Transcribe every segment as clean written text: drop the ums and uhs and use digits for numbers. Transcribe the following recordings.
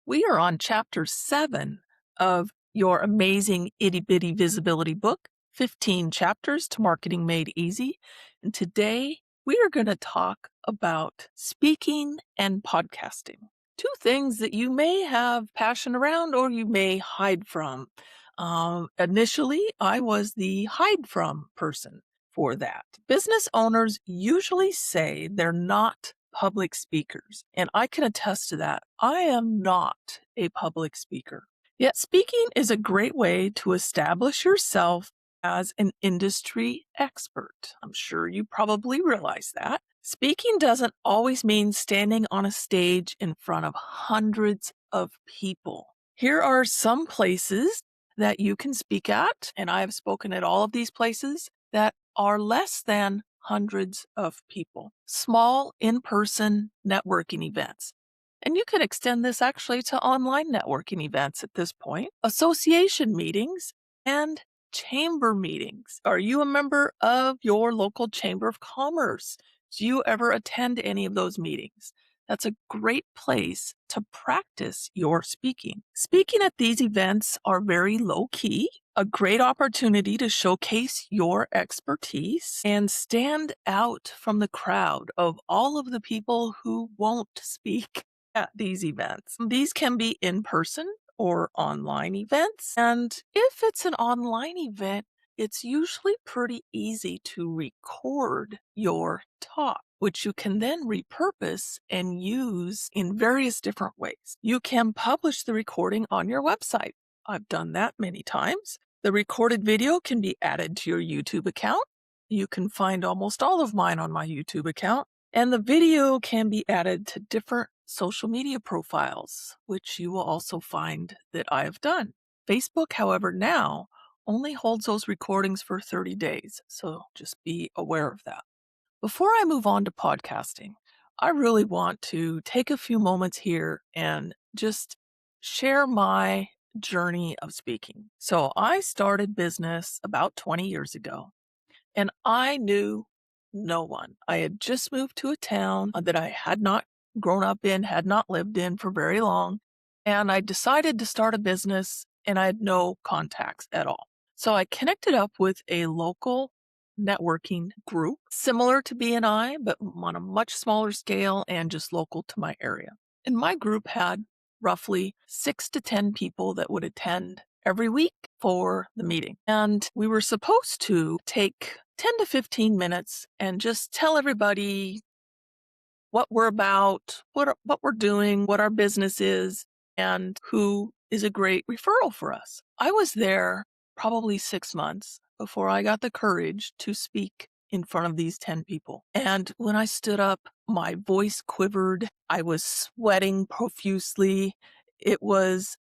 We are on chapter 7 of your amazing itty bitty visibility book, 15 Chapters to Marketing Made Easy. And today we are going to talk about speaking and podcasting. Two things that you may have passion around or you may hide from. Initially, I was the hide from person for that. Business owners usually say they're not public speakers, and I can attest to that. I am not a public speaker. Yet speaking is a great way to establish yourself as an industry expert. I'm sure you probably realize that. Speaking doesn't always mean standing on a stage in front of hundreds of people. Here are some places that you can speak at, and I have spoken at all of these places that are less than hundreds of people. Small in-person networking events. And you can extend this actually to online networking events at this point. Association meetings and chamber meetings. Are you a member of your local chamber of commerce? Do you ever attend any of those meetings? That's a great place to practice your speaking. Speaking at these events are very low key, a great opportunity to showcase your expertise and stand out from the crowd of all of the people who won't speak at these events. These can be in person or online events. And if it's an online event, it's usually pretty easy to record your talk, which you can then repurpose and use in various different ways. You can publish the recording on your website. I've done that many times. The recorded video can be added to your YouTube account. You can find almost all of mine on my YouTube account. And the video can be added to different social media profiles, which you will also find that I have done. Facebook, however, now only holds those recordings for 30 days, so just be aware of that. Before I move on to podcasting, I really want to take a few moments here and just share my journey of speaking. So I started business about 20 years ago, and I knew no one. I had just moved to a town that I had not grown up in, had not lived in for very long, and I decided to start a business, and I had no contacts at all. So I connected up with a local networking group, similar to BNI, but on a much smaller scale and just local to my area. And my group had roughly 6 to 10 people that would attend every week for the meeting. And we were supposed to take 10 to 15 minutes and just tell everybody what we're about, what we're doing, what our business is, and who is a great referral for us. I was there probably 6 months before I got the courage to speak in front of these 10 people. And when I stood up, my voice quivered. I was sweating profusely. It was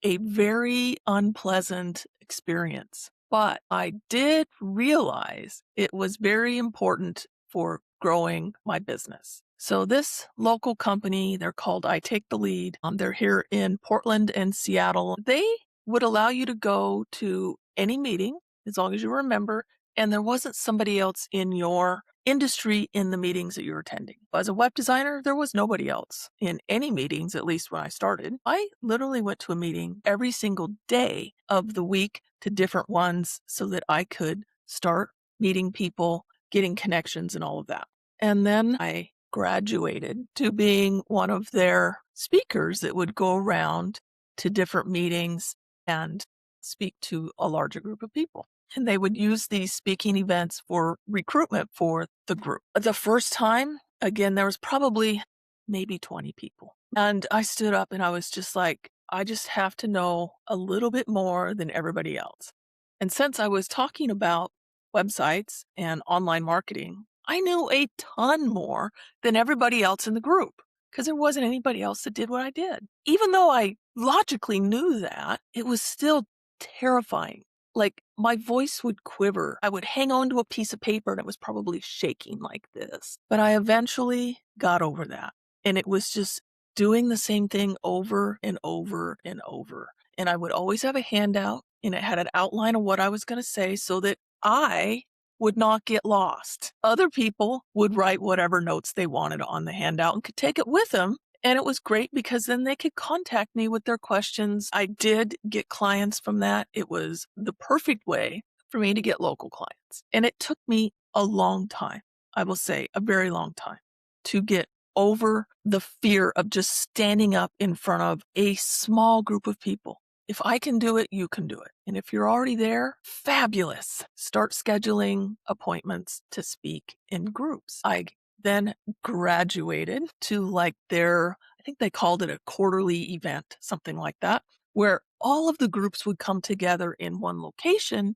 a very unpleasant experience. But I did realize it was very important for growing my business. So this local company, they're called I Take the Lead. They're here in Portland and Seattle. They would allow you to go to any meeting as long as you were a member, and there wasn't somebody else in your industry in the meetings that you're attending. As a web designer, there was nobody else in any meetings, at least when I started. I literally went to a meeting every single day of the week to different ones so that I could start meeting people, getting connections and all of that. And then I graduated to being one of their speakers that would go around to different meetings and speak to a larger group of people. And they would use these speaking events for recruitment for the group. The first time, again, there was probably maybe 20 people. And I stood up and I was just like, I just have to know a little bit more than everybody else. And since I was talking about websites and online marketing, I knew a ton more than everybody else in the group because there wasn't anybody else that did what I did. Even though I logically knew that, it was still terrifying. Like my voice would quiver. I would hang on to a piece of paper and it was probably shaking like this. But I eventually got over that. And it was just doing the same thing over and over and over. And I would always have a handout and it had an outline of what I was going to say so that I would not get lost. Other people would write whatever notes they wanted on the handout and could take it with them And it was great because then they could contact me with their questions. I did get clients from that. It was the perfect way for me to get local clients. And it took me a long time, I will say a very long time, to get over the fear of just standing up in front of a small group of people. If I can do it, you can do it. And if you're already there, fabulous. Start scheduling appointments to speak in groups. I then graduated to like I think they called it a quarterly event, something like that, where all of the groups would come together in one location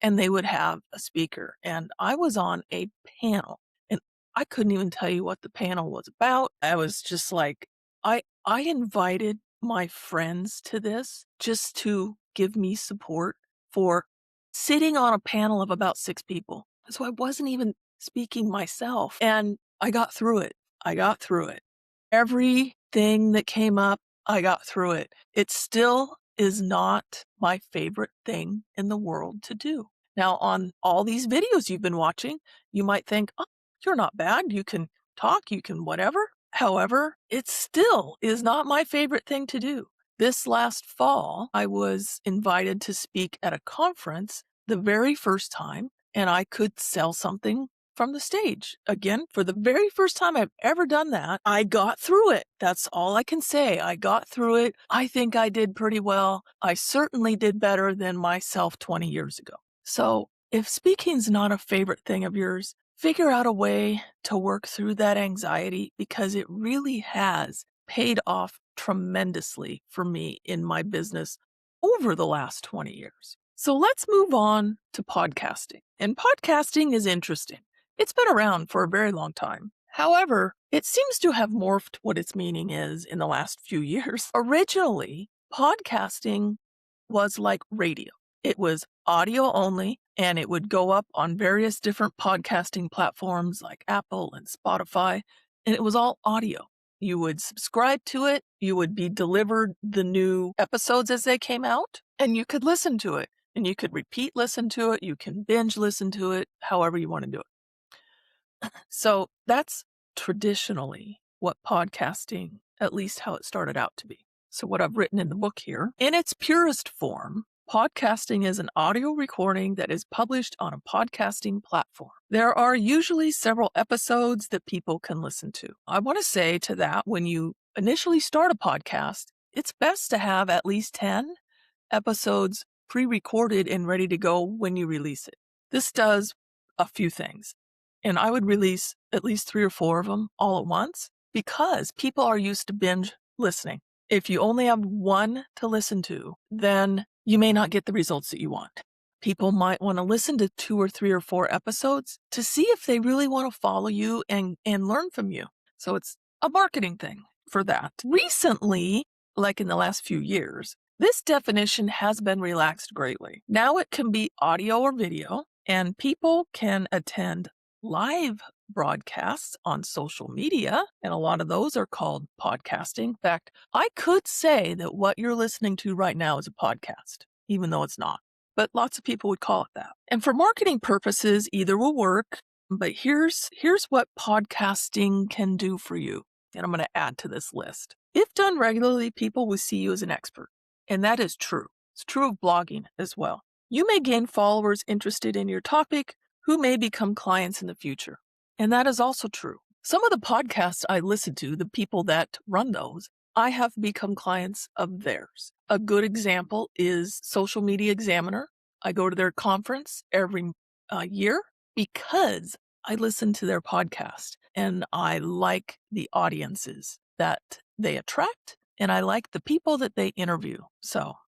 and they would have a speaker. And I was on a panel and I couldn't even tell you what the panel was about. I was just like, I invited my friends to this just to give me support for sitting on a panel of about 6 people. So I wasn't even speaking myself. And I got through it. I got through it. Everything that came up, I got through it. It still is not my favorite thing in the world to do. Now, on all these videos you've been watching, you might think, oh, you're not bad. You can talk, you can whatever. However, it still is not my favorite thing to do. This last fall, I was invited to speak at a conference the very first time, and I could sell something from the stage. Again, for the very first time I've ever done that, I got through it. That's all I can say. I got through it. I think I did pretty well. I certainly did better than myself 20 years ago. So if speaking's not a favorite thing of yours, figure out a way to work through that anxiety because it really has paid off tremendously for me in my business over the last 20 years. So let's move on to podcasting. And podcasting is interesting. It's been around for a very long time. However, it seems to have morphed what its meaning is in the last few years. Originally, podcasting was like radio. It was audio only, and it would go up on various different podcasting platforms like Apple and Spotify, and it was all audio. You would subscribe to it, you would be delivered the new episodes as they came out, and you could listen to it, and you could repeat listen to it, you can binge listen to it, however you want to do it. So that's traditionally what podcasting, at least how it started out to be. So what I've written in the book here, in its purest form, podcasting is an audio recording that is published on a podcasting platform. There are usually several episodes that people can listen to. I want to say to that, when you initially start a podcast, it's best to have at least 10 episodes pre-recorded and ready to go when you release it. This does a few things. And I would release at least 3 or 4 of them all at once because people are used to binge listening. If you only have one to listen to, then you may not get the results that you want. People might want to listen to 2 or 3 or 4 episodes to see if they really want to follow you and learn from you. So it's a marketing thing for that. Recently, like in the last few years, this definition has been relaxed greatly. Now it can be audio or video, and people can attend live broadcasts on social media, and a lot of those are called podcasting. In fact, I could say that what you're listening to right now is a podcast, even though it's not. But lots of people would call it that. And for marketing purposes, either will work. But here's what podcasting can do for you. And I'm going to add to this list. If done regularly, people will see you as an expert. And that is true. It's true of blogging as well. You may gain followers interested in your topic who may become clients in the future. And that is also true. Some of the podcasts I listen to, the people that run those, I have become clients of theirs. A good example is Social Media Examiner. I go to their conference every year because I listen to their podcast and I like the audiences that they attract and I like the people that they interview.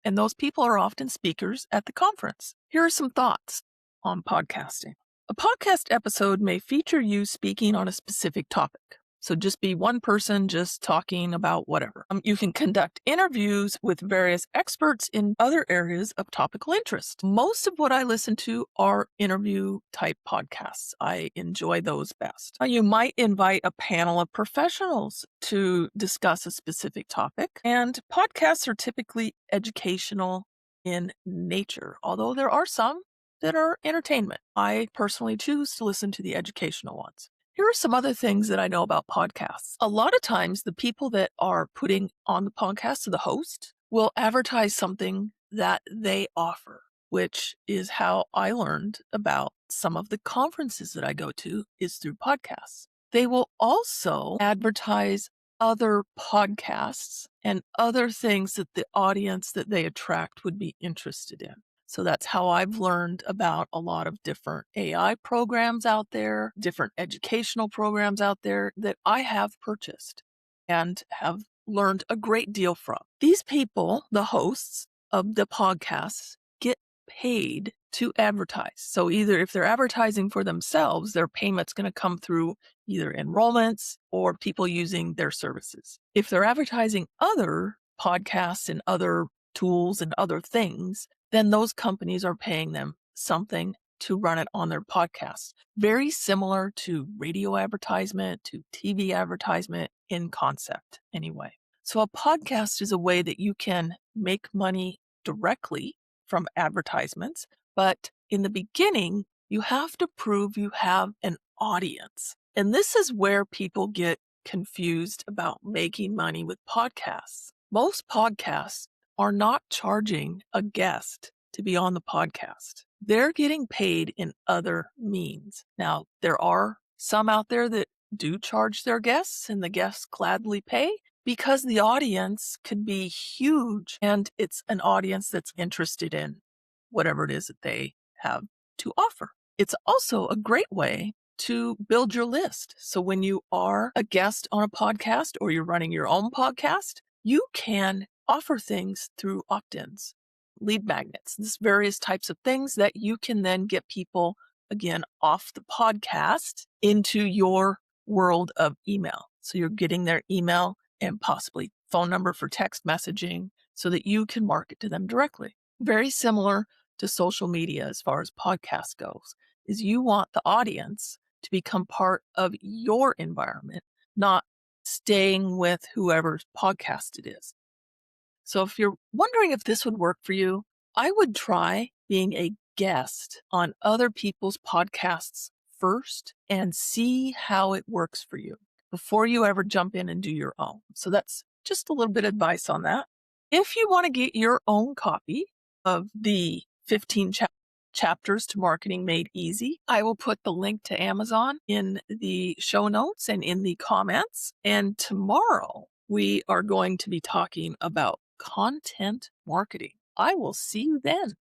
And those people are often speakers at the conference. Here are some thoughts on podcasting. A podcast episode may feature you speaking on a specific topic. So just be one person just talking about whatever. You can conduct interviews with various experts in other areas of topical interest. Most of what I listen to are interview type podcasts. I enjoy those best. You might invite a panel of professionals to discuss a specific topic. And podcasts are typically educational in nature, although there are some that are entertainment. I personally choose to listen to the educational ones. Here are some other things that I know about podcasts. A lot of times, the people that are putting on the podcast, so the host, will advertise something that they offer, which is how I learned about some of the conferences that I go to is through podcasts. They will also advertise other podcasts and other things that the audience that they attract would be interested in. So that's how I've learned about a lot of different AI programs out there, different educational programs out there that I have purchased and have learned a great deal from. These people, the hosts of the podcasts, get paid to advertise. So either if they're advertising for themselves, their payment's going to come through either enrollments or people using their services. If they're advertising other podcasts and other tools and other things, then those companies are paying them something to run it on their podcast. Very similar to radio advertisement, to TV advertisement in concept anyway. So a podcast is a way that you can make money directly from advertisements, but in the beginning, you have to prove you have an audience. And this is where people get confused about making money with podcasts. Most podcasts are not charging a guest to be on the podcast. They're getting paid in other means. Now, there are some out there that do charge their guests and the guests gladly pay because the audience could be huge and it's an audience that's interested in whatever it is that they have to offer. It's also a great way to build your list. So when you are a guest on a podcast or you're running your own podcast, you can offer things through opt-ins, lead magnets, this various types of things that you can then get people, again, off the podcast into your world of email. So you're getting their email and possibly phone number for text messaging so that you can market to them directly. Very similar to social media as far as podcast goes, is you want the audience to become part of your environment, not staying with whoever's podcast it is. So if you're wondering if this would work for you, I would try being a guest on other people's podcasts first and see how it works for you before you ever jump in and do your own. So that's just a little bit of advice on that. If you want to get your own copy of the 15 chapters to marketing made easy, I will put the link to Amazon in the show notes and in the comments. And tomorrow we are going to be talking about content marketing. I will see you then.